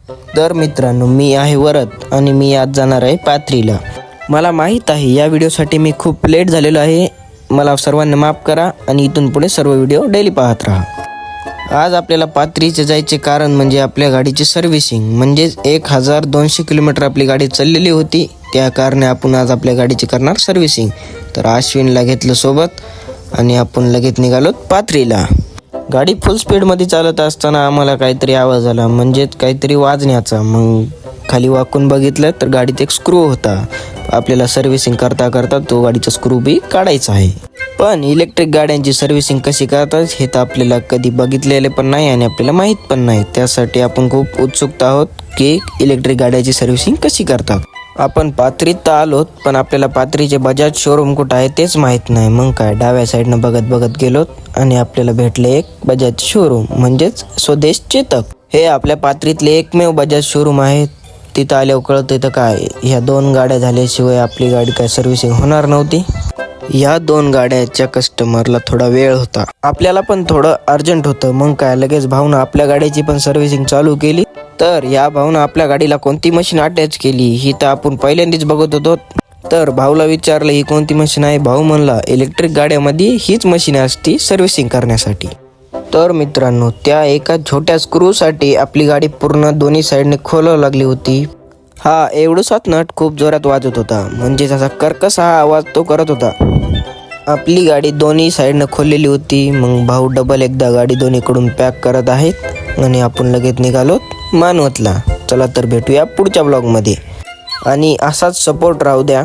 तर मित्रांनो, मी आहे वरद आणि मी आज जाणार आहे पाथरीला. मला माहीत आहे या व्हिडिओसाठी मी खूप लेट झालेलो आहे. मला सर्वांना माफ करा आणि इथून पुढे सर्व व्हिडिओ डेली पाहत राहा. आज आपल्याला पाथरीचे जायचे कारण म्हणजे आपल्या गाडीची सर्व्हिसिंग. म्हणजेच 1200 किलोमीटर आपली गाडी चाललेली होती, त्या कारणे आपण आज आपल्या गाडीची करणार सर्व्हिसिंग. तर अश्विनला घेतलं सोबत आणि आपण लगेच निघालो पाथरीला. गाडी फुल स्पीडमध्ये चालत असताना आम्हाला काहीतरी आवाज आला, म्हणजेच काहीतरी वाजण्याचा. मग खाली वाकून बघितलं तर गाडीत एक स्क्रू होता. आपल्याला सर्व्हिसिंग करता करता तो गाडीचा स्क्रू बी काढायचा आहे. पण इलेक्ट्रिक गाड्यांची सर्व्हिसिंग कशी करतात हे तर आपल्याला कधी बघितलेले पण नाही आणि आपल्याला माहीत पण नाही. त्यासाठी आपण खूप उत्सुक आहोत की इलेक्ट्रिक गाड्याची सर्व्हिसिंग कशी करतात. आपण पाथरीत तर आलोत, पण आपल्याला पाथरीचे बजाज शोरूम कुठं आहे तेच माहीत नाही. मग काय डाव्या साईडनं बघत बघत गेलोत आणि आपल्याला भेटले एक बजाज शोरूम, म्हणजेच स्वदेश चेतक. हे आपल्या पाथरीतले एकमेव बजाज शोरूम आहे. तिथं आल्यावर कळतं तर काय, ह्या 2 गाड्या झाल्याशिवाय आपली गाडी काय सर्व्हिसिंग होणार नव्हती. या 2 गाड्याच्या कस्टमरला थोडा वेळ होता, आपल्याला पण थोडं अर्जंट होतं. मग काय लगेच भाऊनं आपल्या गाडीची पण सर्व्हिसिंग चालू केली. तर या भाऊनं आपल्या गाडीला कोणती मशीन अटॅच केली ही तर आपण पहिल्यांदाच बघत होतो. तर भाऊला विचारलं ही कोणती मशीन आहे. भाऊ म्हणला इलेक्ट्रिक गाड्यामध्ये हीच मशीन असते सर्व्हिसिंग करण्यासाठी. तर मित्रांनो, त्या एका छोट्या स्क्रूसाठी आपली गाडी पूर्ण दोन्ही साईडने खोलावं लागली होती. हा एवढूसाच नट खूप जोरात वाजत होता, म्हणजे त्याचा कर्कश हा आवाज तो करत होता. आपली गाडी दोन्ही साईडनं खोललेली होती. मग भाऊ डबल एकदा गाडी दोन्हीकडून पॅक करत आहेत आणि आपण लगेच निघालो मानवतला. चला तर भेटूया पुढच्या ब्लॉगमध्ये आणि असाच सपोर्ट राहू द्या.